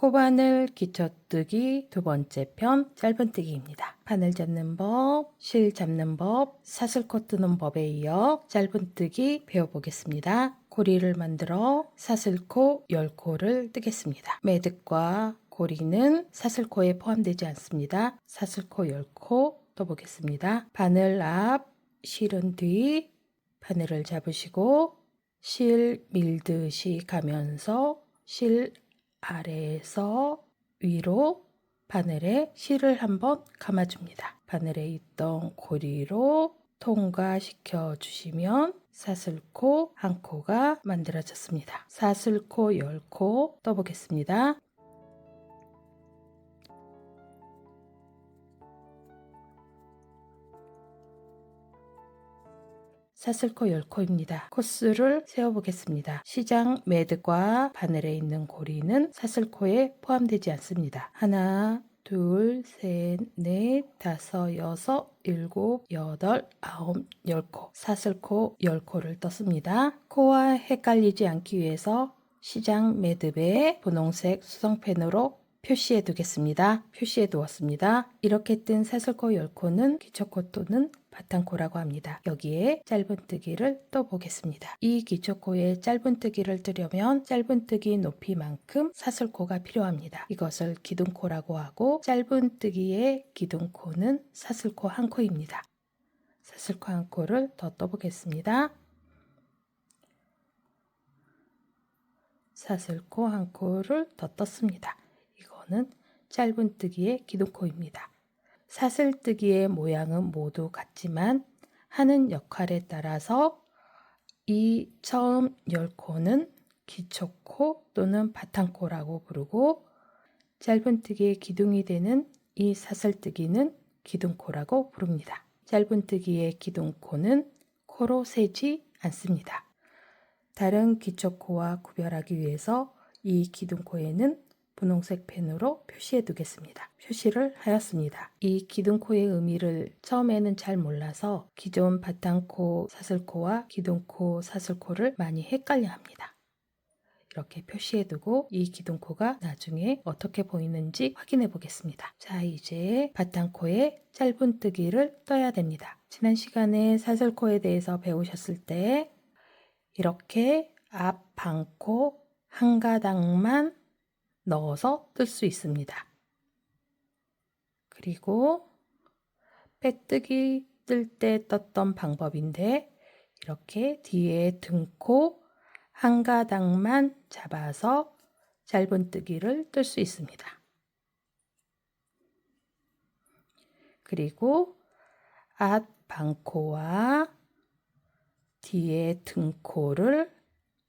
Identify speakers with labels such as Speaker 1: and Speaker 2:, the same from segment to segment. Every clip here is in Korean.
Speaker 1: 코바늘 기초뜨기 두 번째 편 짧은뜨기입니다. 바늘 잡는 법, 실 잡는 법, 사슬코 뜨는 법에 이어 짧은뜨기 배워보겠습니다. 고리를 만들어 사슬코 10코를 뜨겠습니다. 매듭과 고리는 사슬코에 포함되지 않습니다. 사슬코 10코 떠보겠습니다. 바늘 앞, 실은 뒤, 바늘을 잡으시고 실 밀듯이 가면서 실 아래에서 위로 바늘에 실을 한번 감아줍니다. 바늘에 있던 고리로 통과시켜 주시면 사슬코 한 코가 만들어졌습니다. 사슬코 10코 떠보겠습니다. 사슬코 10코입니다. 코스를 세어보겠습니다. 시장 매듭과 바늘에 있는 고리는 사슬코에 포함되지 않습니다. 하나, 둘, 셋, 넷, 다섯, 여섯, 일곱, 여덟, 아홉, 10코. 사슬코 10코를 떴습니다. 코와 헷갈리지 않기 위해서 시장 매듭에 분홍색 수성펜으로 표시해 두겠습니다. 표시해 두었습니다. 이렇게 뜬 사슬코 10코는 기초코 또는 바탕코라고 합니다. 여기에 짧은뜨기를 떠 보겠습니다. 이 기초코에 짧은뜨기를 뜨려면 짧은뜨기 높이만큼 사슬코가 필요합니다. 이것을 기둥코라고 하고 짧은뜨기의 기둥코는 사슬코 한 코입니다. 사슬코 한 코를 더 떠보겠습니다. 사슬코 한 코를 더 떴습니다. 이거는 짧은뜨기의 기둥코입니다. 사슬뜨기의 모양은 모두 같지만 하는 역할에 따라서 이 처음 10코는 기초코 또는 바탕코라고 부르고 짧은뜨기의 기둥이 되는 이 사슬뜨기는 기둥코라고 부릅니다. 짧은뜨기의 기둥코는 코로 세지 않습니다. 다른 기초코와 구별하기 위해서 이 기둥코에는 분홍색 펜으로 표시해 두겠습니다. 표시를 하였습니다. 이 기둥코의 의미를 처음에는 잘 몰라서 기존 바탕코 사슬코와 기둥코 사슬코를 많이 헷갈려 합니다. 이렇게 표시해 두고 이 기둥코가 나중에 어떻게 보이는지 확인해 보겠습니다. 자, 이제 바탕코에 짧은뜨기를 떠야 됩니다. 지난 시간에 사슬코에 대해서 배우셨을 때 이렇게 앞 반코 한 가닥만 넣어서 뜰 수 있습니다. 그리고 빼뜨기 뜰 때 떴던 방법인데 이렇게 뒤에 등코 한 가닥만 잡아서 짧은뜨기를 뜰 수 있습니다. 그리고 앞 반코와 뒤에 등코를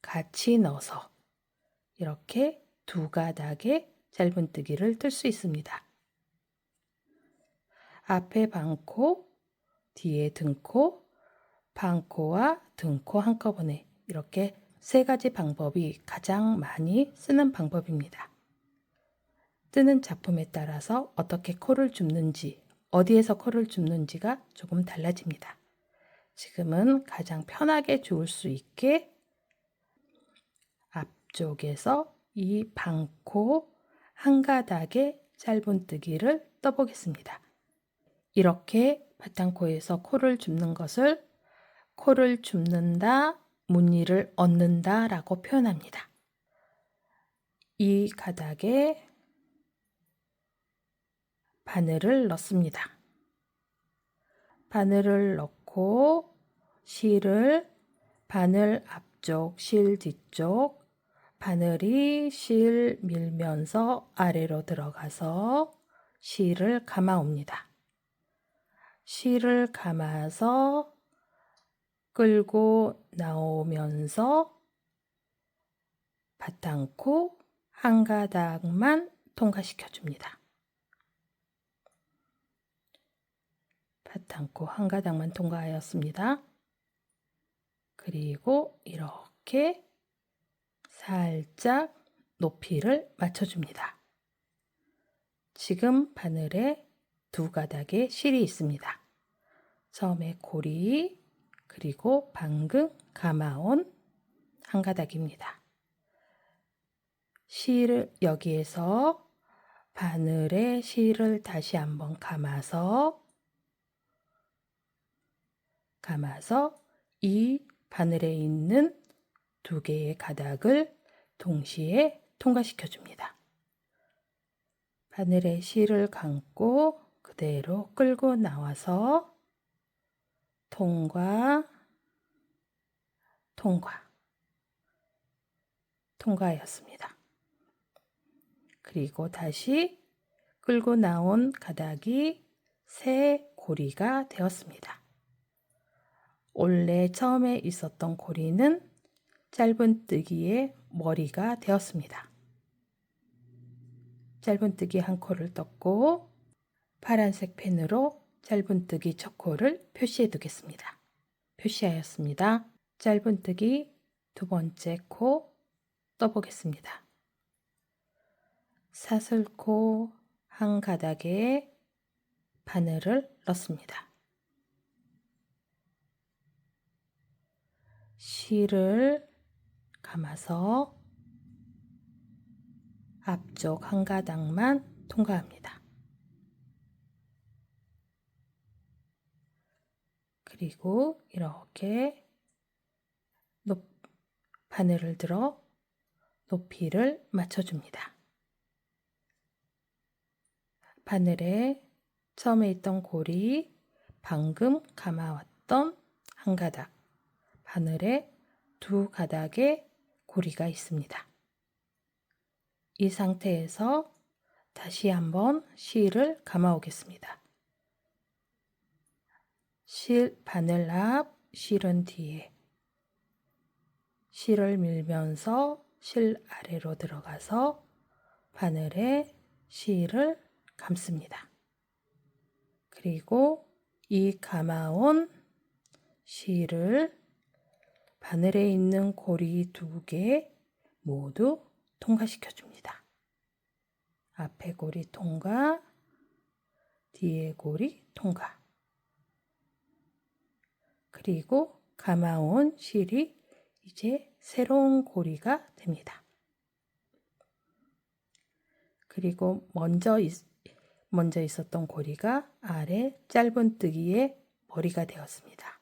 Speaker 1: 같이 넣어서 이렇게 두 가닥의 짧은뜨기를 뜰 수 있습니다. 앞에 반코, 뒤에 등코, 반코와 등코 한꺼번에 이렇게 세 가지 방법이 가장 많이 쓰는 방법입니다. 뜨는 작품에 따라서 어떻게 코를 줍는지, 어디에서 코를 줍는지가 조금 달라집니다. 지금은 가장 편하게 주울 수 있게 앞쪽에서 이 반코 한 가닥의 짧은뜨기를 떠보겠습니다. 이렇게 바탕코에서 코를 줍는 것을 코를 줍는다, 무늬를 얻는다 라고 표현합니다. 이 가닥에 바늘을 넣습니다. 바늘을 넣고 실을 바늘 앞쪽, 실 뒤쪽 바늘이 실 밀면서 아래로 들어가서 실을 감아 옵니다. 실을 감아서 끌고 나오면서 바탕코 한 가닥만 통과시켜 줍니다. 바탕코 한 가닥만 통과하였습니다. 그리고 이렇게 살짝 높이를 맞춰줍니다. 지금 바늘에 두 가닥의 실이 있습니다. 처음에 고리 그리고 방금 감아온 한 가닥입니다. 실을 여기에서 바늘에 실을 다시 한번 감아서 이 바늘에 있는 두 개의 가닥을 동시에 통과시켜 줍니다. 바늘에 실을 감고 그대로 끌고 나와서 통과였습니다. 그리고 다시 끌고 나온 가닥이 새 고리가 되었습니다. 원래 처음에 있었던 고리는 짧은뜨기의 머리가 되었습니다. 짧은뜨기 한 코를 떴고 파란색 펜으로 짧은뜨기 첫 코를 표시해 두겠습니다. 표시하였습니다. 짧은뜨기 두 번째 코 떠보겠습니다. 사슬코 한 가닥에 바늘을 넣습니다. 실을 감아서 앞쪽 한 가닥만 통과합니다. 그리고 이렇게 바늘을 들어 높이를 맞춰줍니다. 바늘에 처음에 있던 고리, 방금 감아왔던 한 가닥, 바늘에 두 가닥의 고리가 있습니다. 이 상태에서 다시 한번 실을 감아 오겠습니다. 바늘 앞, 실은 뒤에. 실을 밀면서 실 아래로 들어가서 바늘에 실을 감습니다. 그리고 이 감아온 실을 바늘에 있는 고리 두 개 모두 통과시켜 줍니다. 앞에 고리 통과, 뒤에 고리 통과. 그리고 감아온 실이 이제 새로운 고리가 됩니다. 그리고 먼저 있었던 고리가 아래 짧은뜨기의 머리가 되었습니다.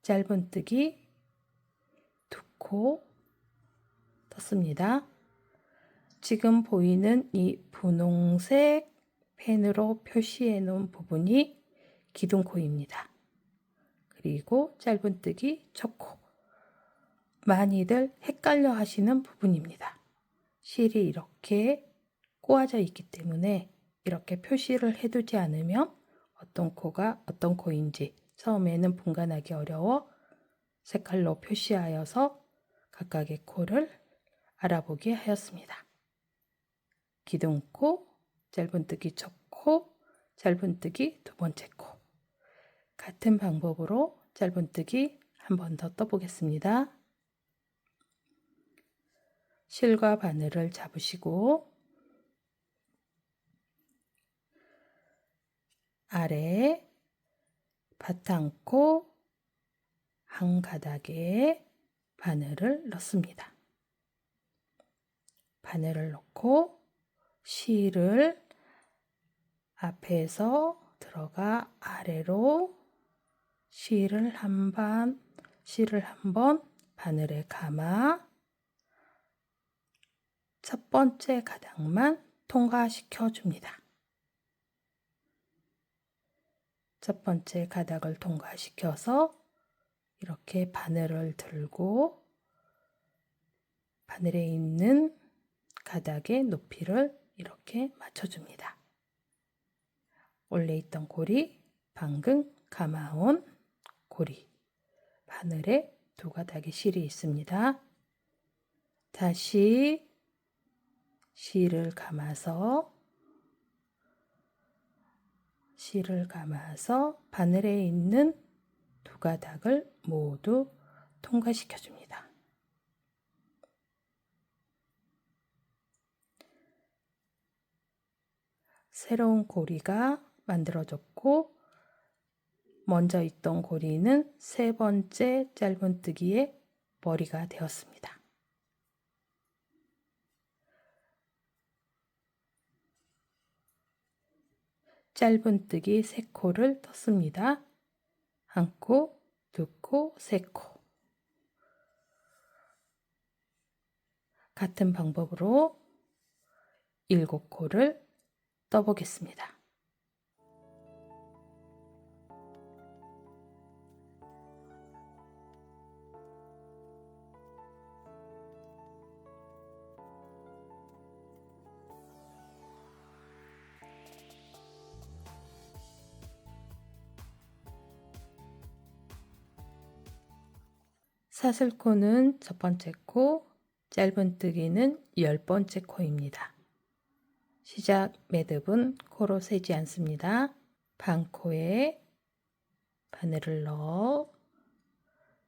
Speaker 1: 짧은뜨기 두 코 떴습니다. 지금 보이는 이 분홍색 펜으로 표시해 놓은 부분이 기둥코입니다. 그리고 짧은뜨기 첫 코. 많이들 헷갈려 하시는 부분입니다. 실이 이렇게 꼬아져 있기 때문에 이렇게 표시를 해두지 않으면 어떤 코가 어떤 코인지 처음에는 분간하기 어려워 색깔로 표시하여서 각각의 코를 알아보게 하였습니다. 기둥코, 짧은뜨기 첫 코, 짧은뜨기 두 번째 코. 같은 방법으로 짧은뜨기 한 번 더 떠보겠습니다. 실과 바늘을 잡으시고 아래 바탕코 한 가닥에 바늘을 넣습니다. 바늘을 넣고 실을 앞에서 들어가 아래로 실을 한 번 바늘에 감아 첫 번째 가닥만 통과시켜 줍니다. 첫 번째 가닥을 통과시켜서 이렇게 바늘을 들고 바늘에 있는 가닥의 높이를 이렇게 맞춰줍니다. 원래 있던 고리, 방금 감아온 고리, 바늘에 두 가닥의 실이 있습니다. 다시 실을 감아서 바늘에 있는 두 가닥을 모두 통과시켜 줍니다. 새로운 고리가 만들어졌고 먼저 있던 고리는 세 번째 짧은뜨기의 머리가 되었습니다. 짧은뜨기 3코를 떴습니다. 1코, 2코, 3코. 같은 방법으로 7코를 떠보겠습니다. 사슬코는 첫 번째 코, 짧은뜨기는 10번째 코입니다. 시작 매듭은 코로 세지 않습니다. 반코에 바늘을 넣어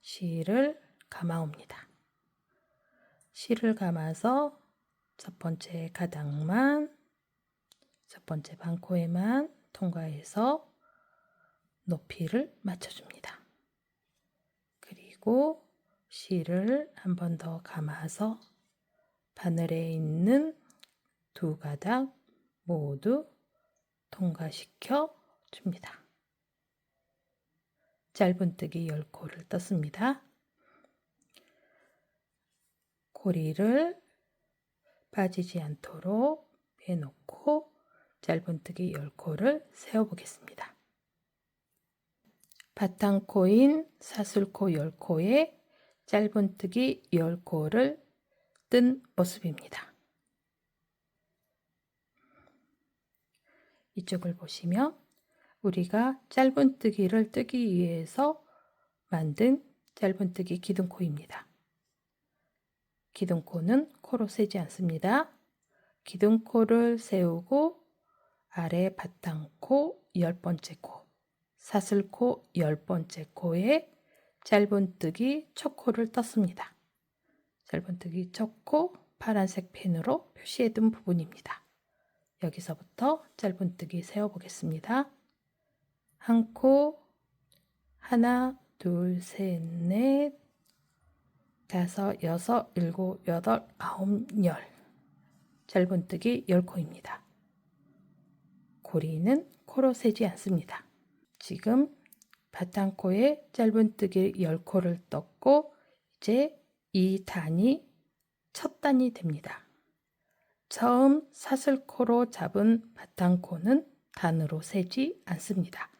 Speaker 1: 실을 감아옵니다. 실을 감아서 첫 번째 가닥만, 첫 번째 반코에만 통과해서 높이를 맞춰줍니다. 그리고 실을 한 번 더 감아서 바늘에 있는 2가닥 모두 통과시켜 줍니다. 짧은뜨기 10코를 떴습니다. 고리를 빠지지 않도록 빼놓고 짧은뜨기 10코를 세워보겠습니다. 바탕코인 사슬코 10코에 짧은뜨기 10코를 뜬 모습입니다. 이쪽을 보시면 우리가 짧은뜨기를 뜨기 위해서 만든 짧은뜨기 기둥코입니다. 기둥코는 코로 세지 않습니다. 기둥코를 세우고 아래 바탕코 10번째 코, 사슬코 10번째 코에 짧은뜨기 첫 코를 떴습니다. 짧은뜨기 첫 코 파란색 펜으로 표시해둔 부분입니다. 여기서부터 짧은뜨기 세워보겠습니다. 한 코, 하나, 둘, 셋, 넷, 다섯, 여섯, 일곱, 여덟, 아홉, 열. 짧은뜨기 10코입니다. 고리는 코로 세지 않습니다. 지금 바탕코에 짧은뜨기 10코를 떴고 이제 이 단이 첫 단이 됩니다. 처음 사슬코로 잡은 바탕코는 단으로 세지 않습니다.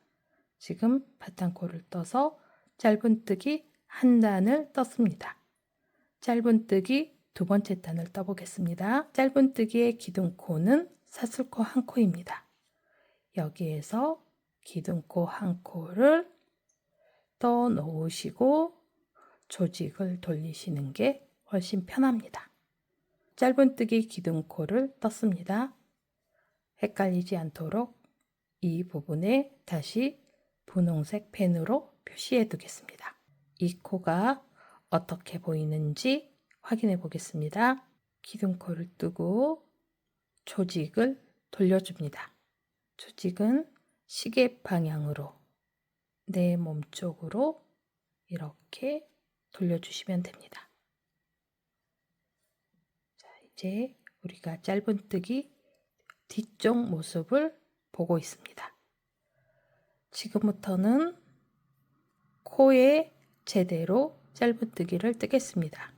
Speaker 1: 지금 바탕코를 떠서 짧은뜨기 한 단을 떴습니다. 짧은뜨기 2번째 단을 떠보겠습니다. 짧은뜨기의 기둥코는 사슬코 1코입니다. 여기에서 기둥코 1코를 떠 놓으시고 조직을 돌리시는 게 훨씬 편합니다. 짧은뜨기 기둥코를 떴습니다. 헷갈리지 않도록 이 부분에 다시 분홍색 펜으로 표시해 두겠습니다. 이 코가 어떻게 보이는지 확인해 보겠습니다. 기둥코를 뜨고 조직을 돌려줍니다. 조직은 시계 방향으로 내 몸쪽으로 이렇게 돌려주시면 됩니다. 자, 이제 우리가 짧은뜨기 뒤쪽 모습을 보고 있습니다. 지금부터는 코에 제대로 짧은뜨기를 뜨겠습니다.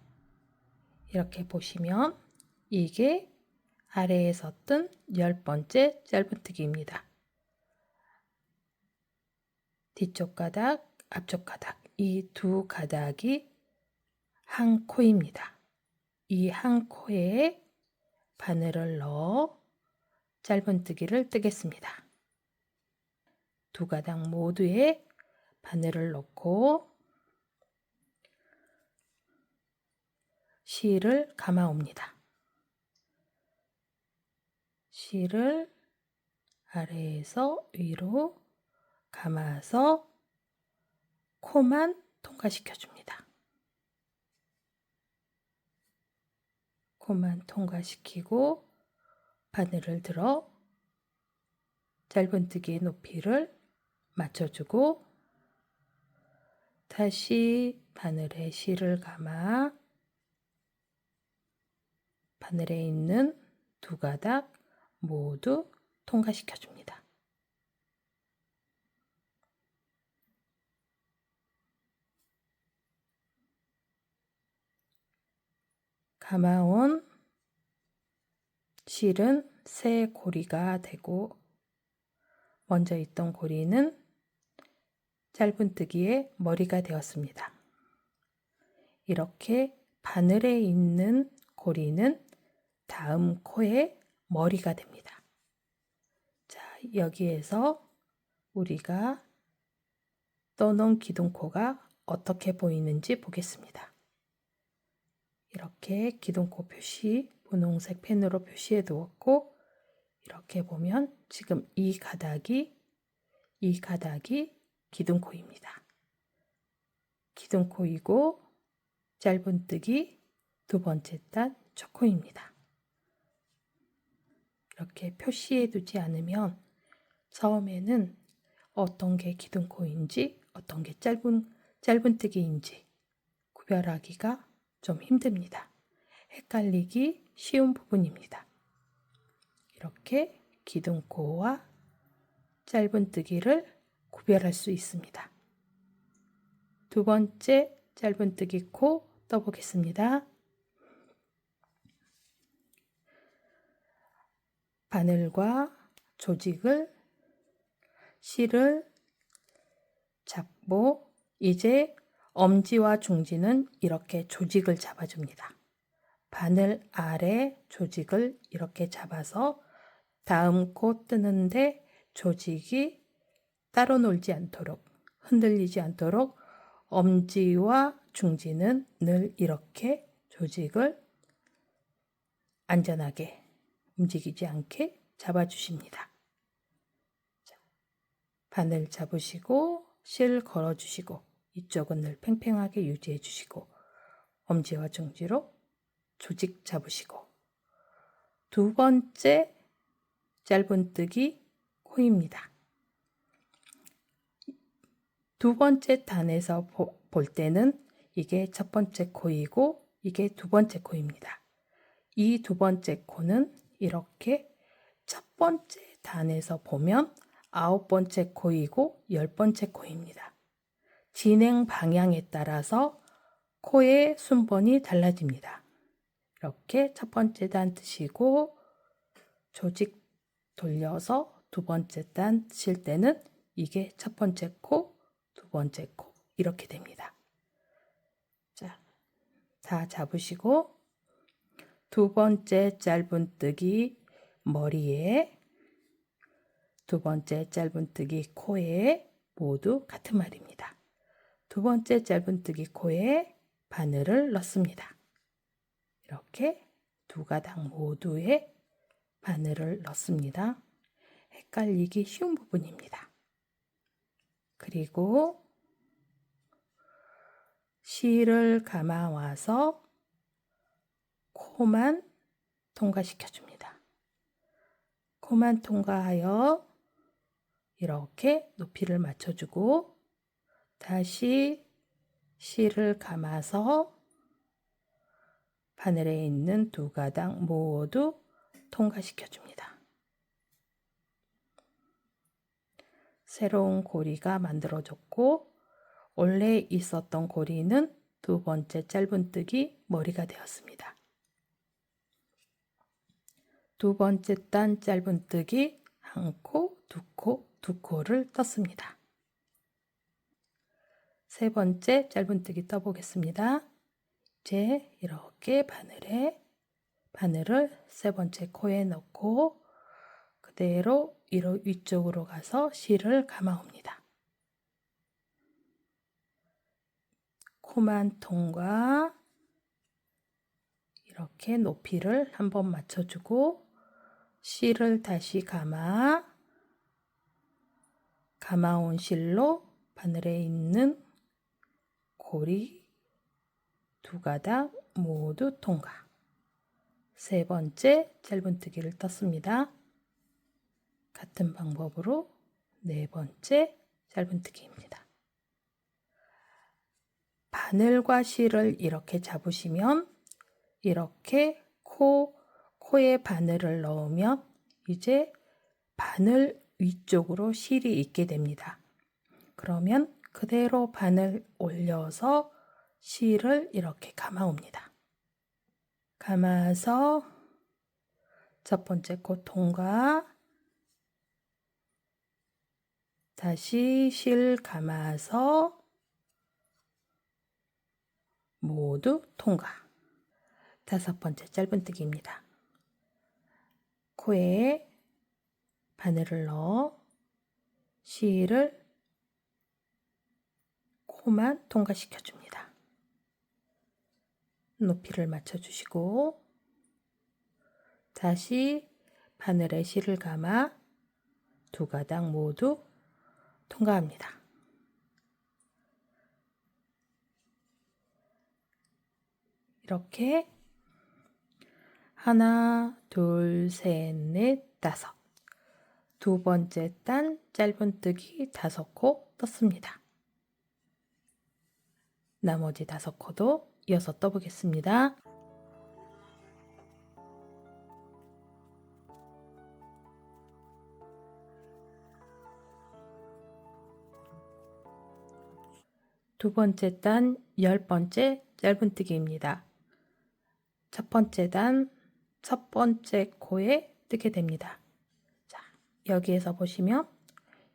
Speaker 1: 이렇게 보시면 이게 아래에서 뜬 10번째 짧은뜨기입니다. 뒤쪽 가닥, 앞쪽 가닥 이 2가닥이 한 코입니다. 이 한 코에 바늘을 넣어 짧은뜨기를 뜨겠습니다. 2가닥 모두에 바늘을 넣고 실을 감아옵니다. 실을 아래에서 위로 감아서 코만 통과시켜 줍니다. 코만 통과시키고 바늘을 들어 짧은뜨기의 높이를 맞춰주고 다시 바늘에 실을 감아 바늘에 있는 2가닥 모두 통과시켜 줍니다. 감아온 실은 새 고리가 되고 먼저 있던 고리는 짧은뜨기의 머리가 되었습니다. 이렇게 바늘에 있는 고리는 다음 코의 머리가 됩니다. 자, 여기에서 우리가 떠놓은 기둥코가 어떻게 보이는지 보겠습니다. 이렇게 기둥코 표시 분홍색 펜으로 표시해 두었고, 이렇게 보면 지금 이 가닥이 기둥코입니다. 기둥코이고 짧은뜨기 두 번째 단 첫 코입니다. 이렇게 표시해 두지 않으면 처음에는 어떤 게 기둥코인지 어떤 게 짧은뜨기인지 구별하기가 좀 힘듭니다. 헷갈리기 쉬운 부분입니다. 이렇게 기둥코와 짧은뜨기를 구별할 수 있습니다. 두 번째 짧은뜨기 코 떠보겠습니다. 바늘과 조직을 실을 잡고 이제 엄지와 중지는 이렇게 조직을 잡아줍니다. 바늘 아래 조직을 이렇게 잡아서 다음 코 뜨는데 조직이 따로 놀지 않도록, 흔들리지 않도록 엄지와 중지는 늘 이렇게 조직을 안전하게 움직이지 않게 잡아주십니다. 바늘 잡으시고 실 걸어주시고 이쪽은 늘 팽팽하게 유지해 주시고 엄지와 중지로 조직 잡으시고 두 번째 짧은뜨기 코입니다. 두 번째 단에서 볼 때는 이게 첫 번째 코이고 이게 두 번째 코입니다. 이 두 번째 코는 이렇게 첫 번째 단에서 보면 9번째 코이고 10번째 코입니다. 진행 방향에 따라서 코의 순번이 달라집니다. 이렇게 첫 번째 단 뜨시고 조직 돌려서 두 번째 단 뜨실 때는 이게 첫 번째 코, 두 번째 코 이렇게 됩니다. 자, 다 잡으시고 두 번째 짧은뜨기 머리에 두 번째 짧은뜨기 코에 모두 같은 말입니다. 두 번째 짧은뜨기 코에 바늘을 넣습니다. 이렇게 두 가닥 모두에 바늘을 넣습니다. 헷갈리기 쉬운 부분입니다. 그리고 실을 감아와서 코만 통과시켜줍니다. 코만 통과하여 이렇게 높이를 맞춰주고 다시 실을 감아서 바늘에 있는 두 가닥 모두 통과시켜줍니다. 새로운 고리가 만들어졌고 원래 있었던 고리는 두 번째 짧은뜨기 머리가 되었습니다. 두 번째 단 짧은뜨기 한 코, 두 코, 두 코를 떴습니다. 세 번째 짧은뜨기 떠보겠습니다. 이제 이렇게 바늘을 세 번째 코에 넣고 그대로 위쪽으로 가서 실을 감아옵니다. 코만 통과 이렇게 높이를 한번 맞춰주고 실을 다시 감아온 실로 바늘에 있는 고리 두 가닥 모두 통과. 세 번째 짧은뜨기를 떴습니다. 같은 방법으로 네 번째 짧은뜨기입니다. 바늘과 실을 이렇게 잡으시면 이렇게 코에 바늘을 넣으면 이제 바늘 위쪽으로 실이 있게 됩니다. 그러면 그대로 바늘 올려서 실을 이렇게 감아옵니다. 감아서 첫 번째 코 통과, 다시 실 감아서 모두 통과. 다섯 번째 짧은뜨기입니다. 코에 바늘을 넣어 실을 코만 통과시켜 줍니다. 높이를 맞춰주시고 다시 바늘에 실을 감아 두 가닥 모두 통과합니다. 이렇게 하나, 둘, 셋, 넷, 다섯. 두 번째 단 짧은뜨기 5코 떴습니다. 나머지 5코도 이어서 떠보겠습니다. 두 번째 단 10번째 짧은뜨기입니다. 첫 번째 단 첫 번째 코에 뜨게 됩니다. 자, 여기에서 보시면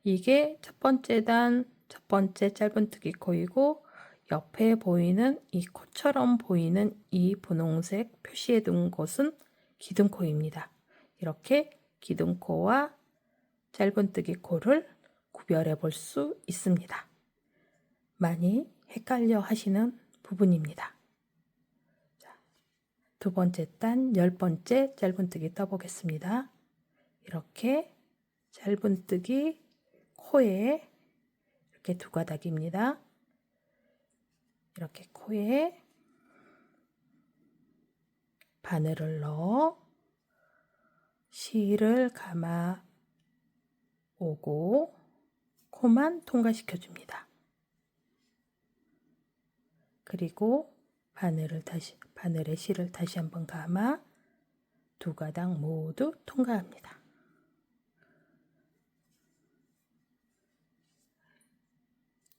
Speaker 1: 이게 첫 번째 단 첫 번째 짧은뜨기 코이고 옆에 보이는 이 코처럼 보이는 이 분홍색 표시해 둔 곳은 기둥코입니다. 이렇게 기둥코와 짧은뜨기 코를 구별해 볼 수 있습니다. 많이 헷갈려 하시는 부분입니다. 자, 두 번째 단 10번째 짧은뜨기 떠보겠습니다. 이렇게 짧은뜨기 코에 이렇게 두 가닥입니다. 이렇게 코에 바늘을 넣어 실을 감아 오고 코만 통과시켜 줍니다. 그리고 바늘에 실을 다시 한번 감아 두 가닥 모두 통과합니다.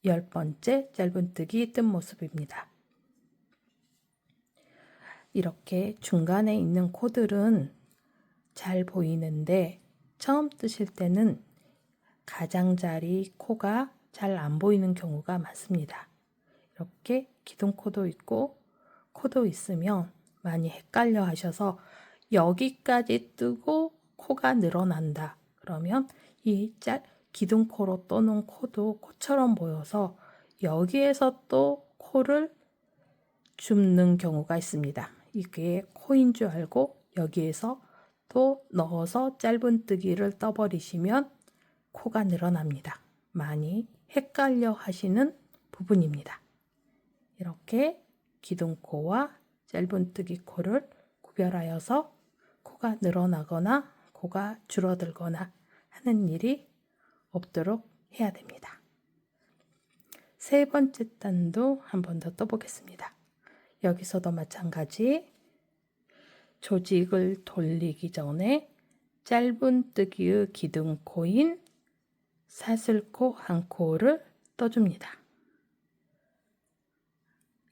Speaker 1: 열 번째 짧은뜨기 뜬 모습입니다. 이렇게 중간에 있는 코들은 잘 보이는데 처음 뜨실 때는 가장자리 코가 잘 안 보이는 경우가 많습니다. 이렇게 기둥코도 있고 코도 있으면 많이 헷갈려 하셔서 여기까지 뜨고 코가 늘어난다. 그러면 이 기둥코로 떠놓은 코도 코처럼 보여서 여기에서 또 코를 줍는 경우가 있습니다. 이게 코인 줄 알고 여기에서 또 넣어서 짧은뜨기를 떠버리시면 코가 늘어납니다. 많이 헷갈려 하시는 부분입니다. 이렇게 기둥코와 짧은뜨기 코를 구별하여서 코가 늘어나거나 코가 줄어들거나 하는 일이 없도록 해야 됩니다. 세 번째 단도 한 번 더 떠보겠습니다. 여기서도 마찬가지 조직을 돌리기 전에 짧은뜨기의 기둥코인 사슬코 한 코를 떠줍니다.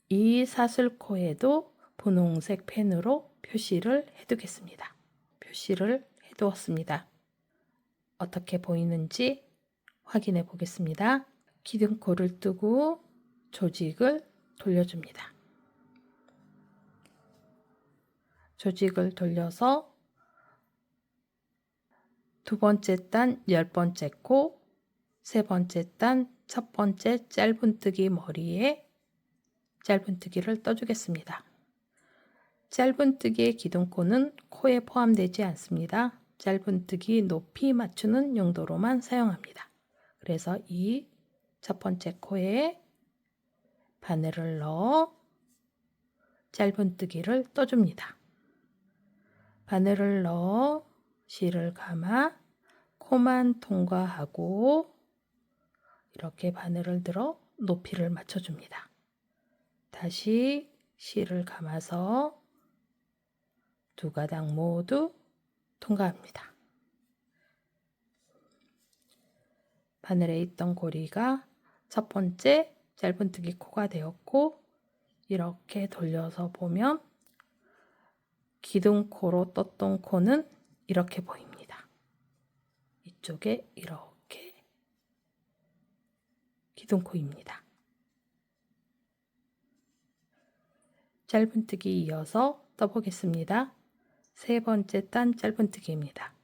Speaker 1: 이 사슬코에도 분홍색 펜으로 표시를 해두겠습니다. 표시를 해두었습니다. 어떻게 보이는지 확인해 보겠습니다. 기둥코를 뜨고 조직을 돌려줍니다. 조직을 돌려서 두 번째 단 10번째 코, 세 번째 단 첫 번째 짧은뜨기 머리에 짧은뜨기를 떠주겠습니다. 짧은뜨기의 기둥코는 코에 포함되지 않습니다. 짧은뜨기 높이 맞추는 용도로만 사용합니다. 그래서 이 첫 번째 코에 바늘을 넣어 짧은뜨기를 떠줍니다. 바늘을 넣어 실을 감아 코만 통과하고 이렇게 바늘을 들어 높이를 맞춰줍니다. 다시 실을 감아서 두 가닥 모두 통과합니다. 바늘에 있던 고리가 첫 번째 짧은뜨기 코가 되었고 이렇게 돌려서 보면 기둥코로 떴던 코는 이렇게 보입니다. 이쪽에 이렇게 기둥코입니다. 짧은뜨기 이어서 떠보겠습니다. 세 번째 단 짧은뜨기입니다.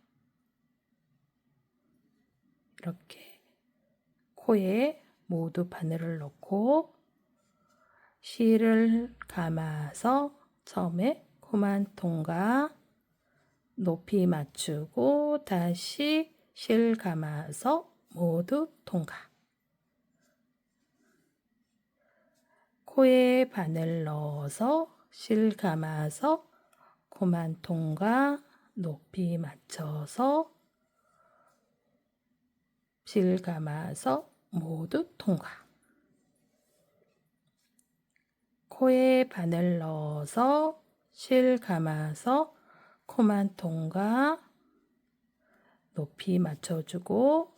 Speaker 1: 이렇게 코에 모두 바늘을 넣고 실을 감아서 처음에 코만 통과 높이 맞추고 다시 실 감아서 모두 통과. 코에 바늘 넣어서 실 감아서 코만 통과 높이 맞춰서 실 감아서 모두 통과. 코에 바늘 넣어서 실 감아서 코만 통과 높이 맞춰주고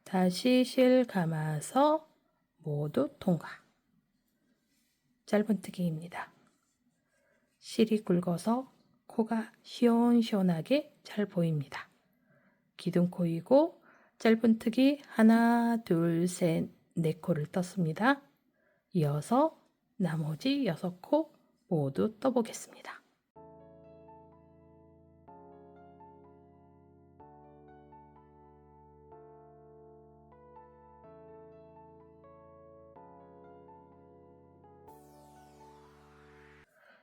Speaker 1: 다시 실 감아서 모두 통과. 짧은뜨기입니다. 실이 굵어서 코가 시원시원하게 잘 보입니다. 기둥코이고 짧은뜨기 하나, 둘, 셋, 네 코를 떴습니다. 이어서 나머지 6코 모두 떠보겠습니다.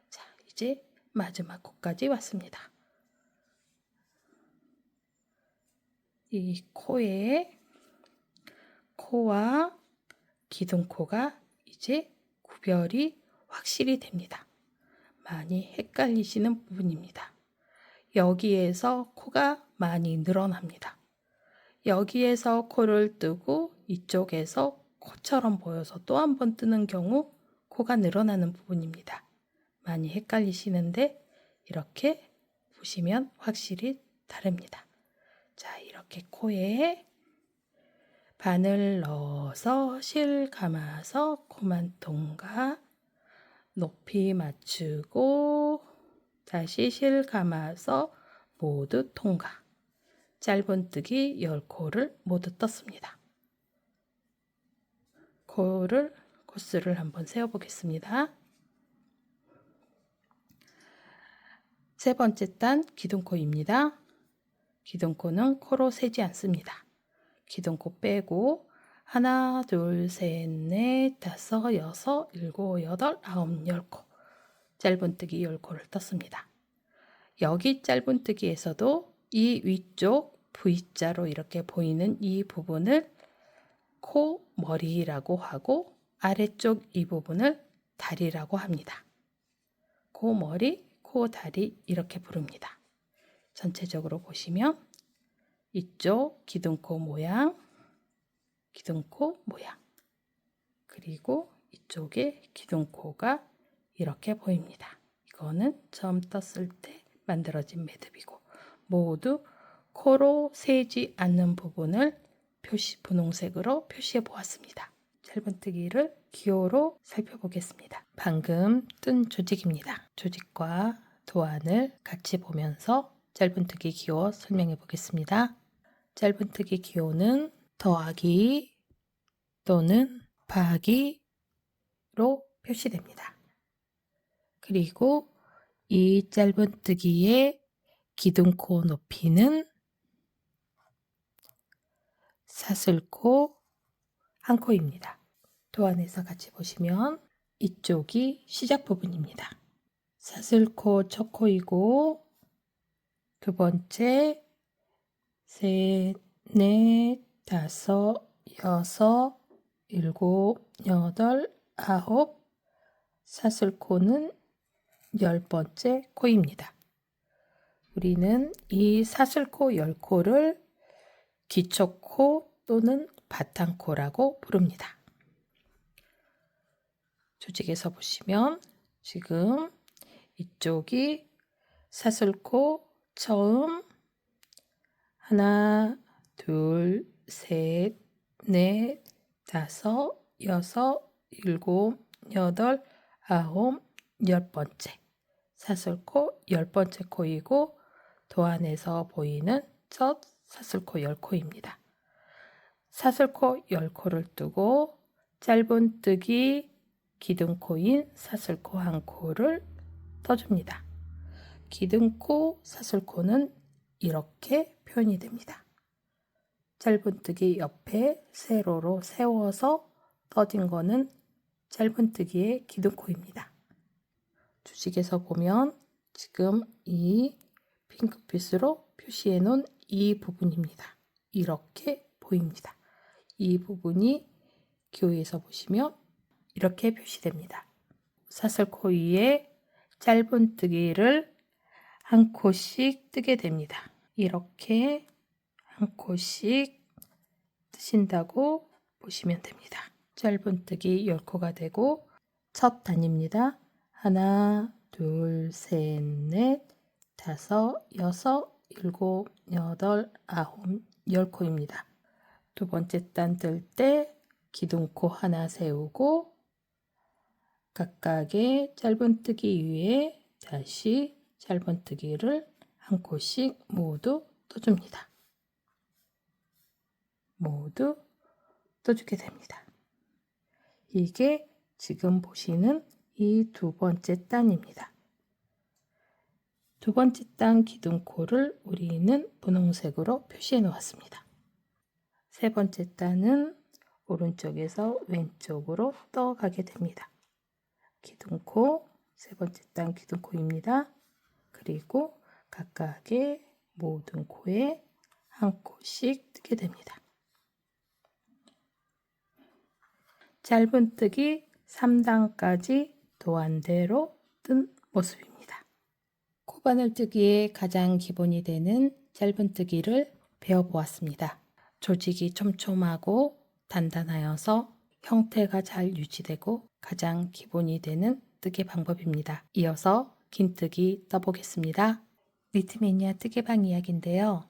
Speaker 1: 자, 이제 마지막 코까지 왔습니다. 이 코와 기둥코가 이제 구별이 확실히 됩니다. 많이 헷갈리시는 부분입니다. 여기에서 코가 많이 늘어납니다. 여기에서 코를 뜨고 이쪽에서 코처럼 보여서 또 한 번 뜨는 경우 코가 늘어나는 부분입니다. 많이 헷갈리시는데 이렇게 보시면 확실히 다릅니다. 자, 이렇게 코에 바늘 넣어서 실 감아서 코만 통과 높이 맞추고 다시 실 감아서 모두 통과. 짧은뜨기 10코를 모두 떴습니다. 코스를 한번 세워보겠습니다. 세 번째 단 기둥코입니다. 기둥코는 코로 세지 않습니다. 기둥코 빼고 하나, 둘, 셋, 넷, 다섯, 여섯, 일곱, 여덟, 아홉, 10코. 짧은뜨기 10코를 떴습니다. 여기 짧은뜨기에서도 이 위쪽 V자로 이렇게 보이는 이 부분을 코 머리라고 하고 아래쪽 이 부분을 다리라고 합니다. 코 머리, 코 다리 이렇게 부릅니다. 전체적으로 보시면 이쪽 기둥코 모양, 그리고 이쪽에 기둥코가 이렇게 보입니다. 이거는 처음 떴을 때 만들어진 매듭이고 모두 코로 세지 않는 부분을 분홍색으로 표시해 보았습니다. 짧은뜨기를 기호로 살펴보겠습니다. 방금 뜬 조직입니다. 조직과 도안을 같이 보면서 짧은뜨기 기호 설명해 보겠습니다. 짧은뜨기 기호는 더하기 또는 파하기로 표시됩니다. 그리고 이 짧은뜨기의 기둥코 높이는 사슬코 한 코입니다. 도안에서 같이 보시면 이쪽이 시작 부분입니다. 사슬코 첫 코이고 두 번째, 셋, 넷, 다섯, 여섯, 일곱, 여덟, 아홉, 사슬코는 10번째 코입니다. 우리는 이 사슬코 10코를 기초코 또는 바탕코라고 부릅니다. 조직에서 보시면 지금 이쪽이 사슬코 처음 하나, 둘, 셋, 넷, 다섯, 여섯, 일곱, 여덟, 아홉, 10번째 사슬코 10번째 코이고 도안에서 보이는 첫 사슬코 10코입니다. 사슬코 10코를 뜨고 짧은뜨기 기둥코인 사슬코 1코를 떠줍니다. 기둥코 사슬코는 이렇게 표현이 됩니다. 짧은뜨기 옆에 세로로 세워서 떠진 거는 짧은뜨기의 기둥코입니다. 주식에서 보면 지금 이 핑크빛으로 표시해 놓은 이 부분입니다. 이렇게 보입니다. 이 부분이 교회에서 보시면 이렇게 표시됩니다. 사슬코 위에 짧은뜨기를 한 코씩 뜨게 됩니다. 이렇게 한 코씩 뜨신다고 보시면 됩니다. 짧은뜨기 10코가 되고 첫 단입니다. 하나, 둘, 셋, 넷, 다섯, 여섯, 일곱, 여덟, 아홉, 10코입니다. 두 번째 단 뜰 때 기둥코 하나 세우고 각각의 짧은뜨기 위에 다시 짧은뜨기를 한 코씩 모두 떠줍니다. 모두 떠주게 됩니다. 이게 지금 보시는 이 두 번째 단입니다. 두 번째 단 기둥코를 우리는 분홍색으로 표시해 놓았습니다. 세 번째 단은 오른쪽에서 왼쪽으로 떠가게 됩니다. 기둥코, 세 번째 단 기둥코입니다. 그리고 각각의 모든 코에 한 코씩 뜨게 됩니다. 짧은뜨기 3단까지 도안대로 뜬 모습입니다. 코바늘뜨기의 가장 기본이 되는 짧은뜨기를 배워보았습니다. 조직이 촘촘하고 단단하여서 형태가 잘 유지되고 가장 기본이 되는 뜨개 방법입니다. 이어서 긴뜨기 떠보겠습니다. 니트매니아 뜨개방 이야기인데요.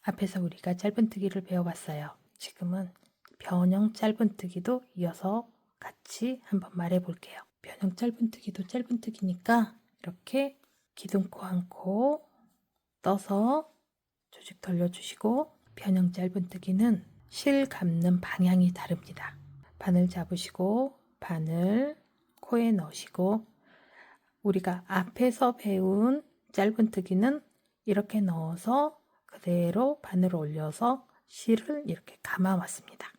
Speaker 1: 앞에서 우리가 짧은뜨기를 배워봤어요. 지금은 변형 짧은뜨기도 이어서 같이 한번 말해 볼게요. 변형 짧은뜨기도 짧은뜨기니까 이렇게 기둥코 한 코 떠서 조직 돌려주시고, 변형 짧은뜨기는 실 감는 방향이 다릅니다. 바늘 잡으시고 바늘 코에 넣으시고, 우리가 앞에서 배운 짧은뜨기는 이렇게 넣어서 그대로 바늘을 올려서 실을 이렇게 감아 왔습니다.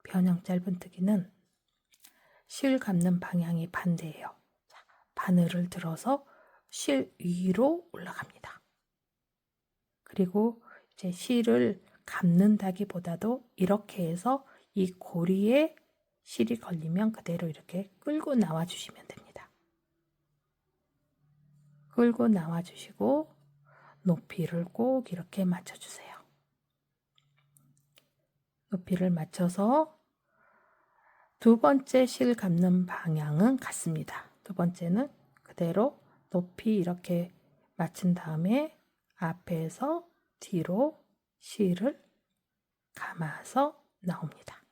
Speaker 1: 변형 짧은뜨기는 실 감는 방향이 반대예요. 자, 바늘을 들어서 실 위로 올라갑니다. 그리고 이제 실을 감는다기보다도 이렇게 해서 이 고리에 실이 걸리면 그대로 이렇게 끌고 나와 주시면 됩니다. 끌고 나와 주시고 높이를 꼭 이렇게 맞춰주세요. 높이를 맞춰서 두 번째 실 감는 방향은 같습니다. 두 번째는 그대로 높이 이렇게 맞춘 다음에 앞에서 뒤로 실을 감아서 나옵니다.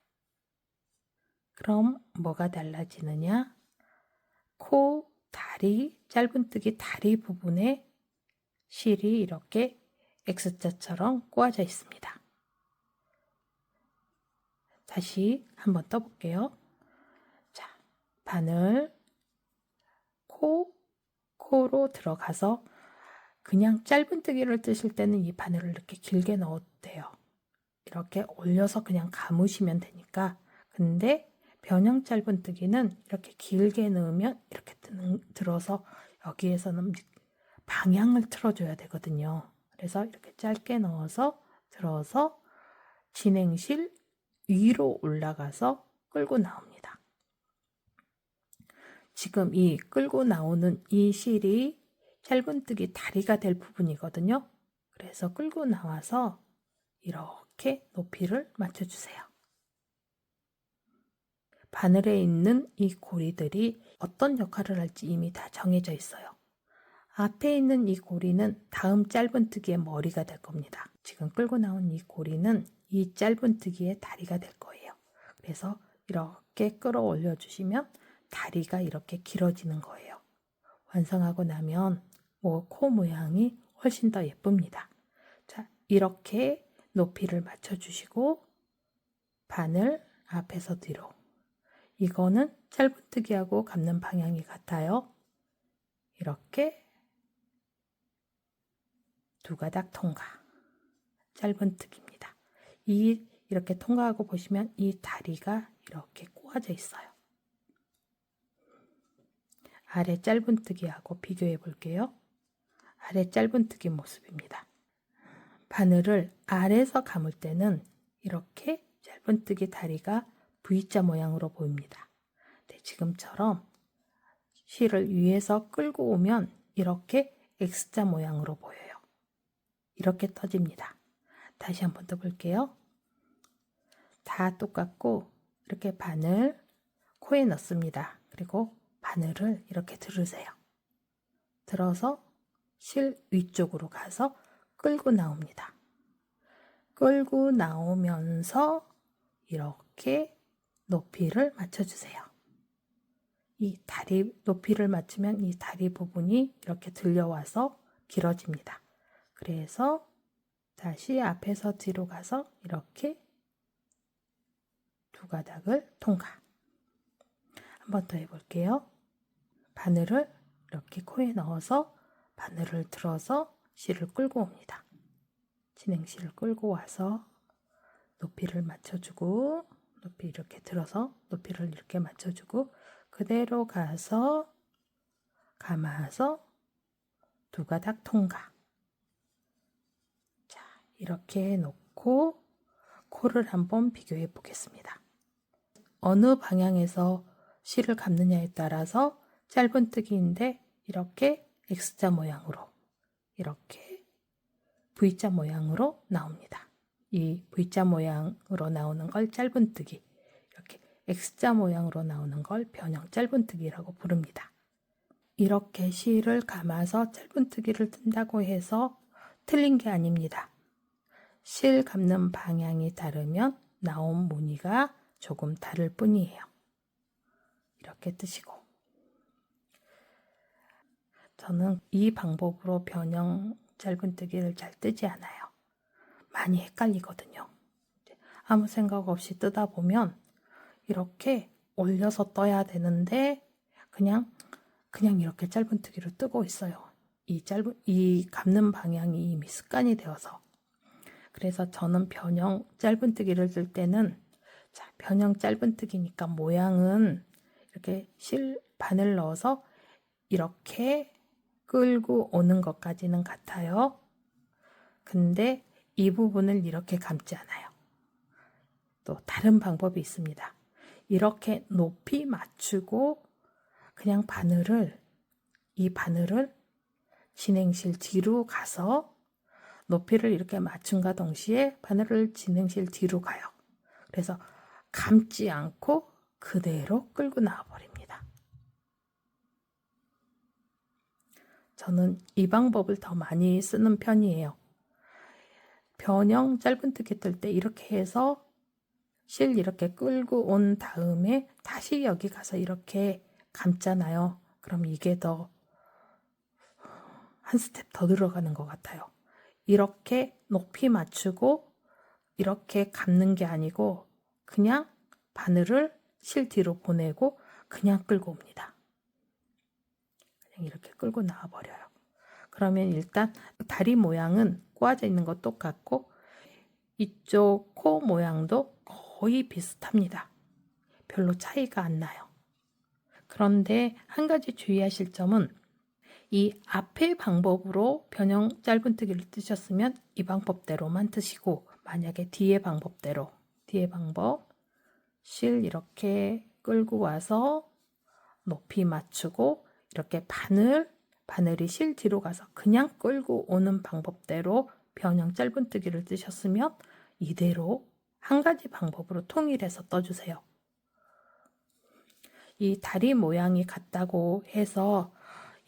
Speaker 1: 그럼 뭐가 달라지느냐? 코, 다리, 짧은뜨기 다리 부분에 실이 이렇게 X자처럼 꼬아져 있습니다. 다시 한번 떠볼게요. 자, 바늘, 코로 들어가서 그냥 짧은뜨기를 뜨실 때는 이 바늘을 이렇게 길게 넣어도 돼요. 이렇게 올려서 그냥 감으시면 되니까. 근데 변형 짧은뜨기는 이렇게 길게 넣으면 이렇게 들어서 여기에서는 방향을 틀어줘야 되거든요. 그래서 이렇게 짧게 넣어서 들어서 진행실 위로 올라가서 끌고 나옵니다. 지금 이 끌고 나오는 이 실이 짧은뜨기 다리가 될 부분이거든요. 그래서 끌고 나와서 이렇게 높이를 맞춰주세요. 바늘에 있는 이 고리들이 어떤 역할을 할지 이미 다 정해져 있어요. 앞에 있는 이 고리는 다음 짧은뜨기의 머리가 될 겁니다. 지금 끌고 나온 이 고리는 이 짧은뜨기의 다리가 될 거예요. 그래서 이렇게 끌어올려 주시면 다리가 이렇게 길어지는 거예요. 완성하고 나면 코 모양이 훨씬 더 예쁩니다. 자, 이렇게 높이를 맞춰주시고 바늘 앞에서 뒤로. 이거는 짧은뜨기하고 감는 방향이 같아요. 이렇게 두 가닥 통과. 짧은뜨기입니다. 이렇게 통과하고 보시면 이 다리가 이렇게 꼬아져 있어요. 아래 짧은뜨기하고 비교해 볼게요. 아래 짧은뜨기 모습입니다. 바늘을 아래에서 감을 때는 이렇게 짧은뜨기 다리가 V자 모양으로 보입니다. 네, 지금처럼 실을 위에서 끌고 오면 이렇게 X자 모양으로 보여요. 이렇게 떠집니다. 다시 한번 더 볼게요. 다 똑같고 이렇게 바늘 코에 넣습니다. 그리고 바늘을 이렇게 들으세요. 들어서 실 위쪽으로 가서 끌고 나옵니다. 끌고 나오면서 이렇게 높이를 맞춰주세요. 이 다리 높이를 맞추면 이 다리 부분이 이렇게 들려와서 길어집니다. 그래서 다시 앞에서 뒤로 가서 이렇게 두 가닥을 통과. 한 번 더 해볼게요. 바늘을 이렇게 코에 넣어서 바늘을 들어서 실을 끌고 옵니다. 진행실을 끌고 와서 높이를 맞춰주고 높이 이렇게 들어서 높이를 이렇게 맞춰주고 그대로 가서 감아서 두 가닥 통과. 자, 이렇게 놓고 코를 한번 비교해 보겠습니다. 어느 방향에서 실을 감느냐에 따라서 짧은뜨기인데 이렇게 X자 모양으로 이렇게 V자 모양으로 나옵니다. 이 V자 모양으로 나오는 걸 짧은뜨기, 이렇게 X자 모양으로 나오는 걸 변형 짧은뜨기라고 부릅니다. 이렇게 실을 감아서 짧은뜨기를 뜬다고 해서 틀린 게 아닙니다. 실 감는 방향이 다르면 나온 무늬가 조금 다를 뿐이에요. 이렇게 뜨시고 저는 이 방법으로 변형 짧은뜨기를 잘 뜨지 않아요. 많이 헷갈리거든요. 아무 생각 없이 뜨다 보면 이렇게 올려서 떠야 되는데 그냥 이렇게 짧은뜨기로 뜨고 있어요. 이 감는 방향이 이미 습관이 되어서. 그래서 저는 변형 짧은뜨기를 뜰 때는 변형 짧은뜨기니까 모양은 이렇게 실 바늘 넣어서 이렇게 끌고 오는 것까지는 같아요. 근데 이 부분을 이렇게 감지 않아요. 또 다른 방법이 있습니다. 이렇게 높이 맞추고 그냥 이 바늘을 진행실 뒤로 가서 높이를 이렇게 맞춘과 동시에 바늘을 진행실 뒤로 가요. 그래서 감지 않고 그대로 끌고 나와 버립니다. 저는 이 방법을 더 많이 쓰는 편이에요. 변형 짧은뜨기 뜰 때 이렇게 해서 실 이렇게 끌고 온 다음에 다시 여기 가서 이렇게 감잖아요. 그럼 이게 더 한 스텝 더 들어가는 것 같아요. 이렇게 높이 맞추고 이렇게 감는 게 아니고 그냥 바늘을 실 뒤로 보내고 그냥 끌고 옵니다. 그냥 이렇게 끌고 나와 버려요. 그러면 일단 다리 모양은 꼬아져 있는 것 똑같고 이쪽 코 모양도 거의 비슷합니다. 별로 차이가 안 나요. 그런데 한 가지 주의하실 점은 이 앞의 방법으로 변형 짧은뜨기를 뜨셨으면 이 방법대로만 뜨시고 만약에 뒤의 방법 실 이렇게 끌고 와서 높이 맞추고 이렇게 바늘이 실 뒤로 가서 그냥 끌고 오는 방법대로 변형 짧은뜨기를 뜨셨으면 이대로 한 가지 방법으로 통일해서 떠주세요. 이 다리 모양이 같다고 해서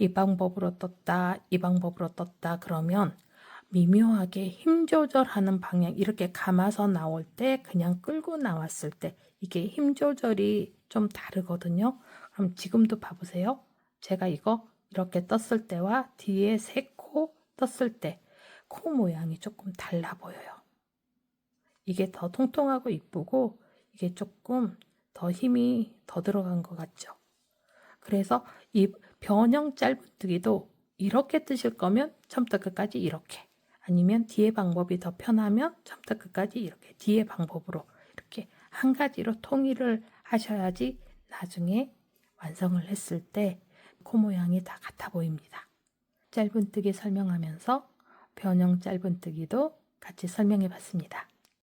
Speaker 1: 이 방법으로 떴다, 이 방법으로 떴다 그러면 미묘하게 힘 조절하는 방향 이렇게 감아서 나올 때 그냥 끌고 나왔을 때 이게 힘 조절이 좀 다르거든요. 그럼 지금도 봐보세요. 제가 이거 이렇게 떴을 때와 뒤에 세 코 떴을 때 코 모양이 조금 달라 보여요. 이게 더 통통하고 이쁘고 이게 조금 더 힘이 더 들어간 것 같죠. 그래서 이 변형 짧은뜨기도 이렇게 뜨실 거면 처음부터 끝까지 이렇게, 아니면 뒤에 방법이 더 편하면 처음부터 끝까지 이렇게, 뒤에 방법으로 이렇게 한 가지로 통일을 하셔야지 나중에 완성을 했을 때 코 모양이 다 같아 보입니다. 짧은뜨기 설명하면서 변형 짧은뜨기도 같이 설명해 봤습니다.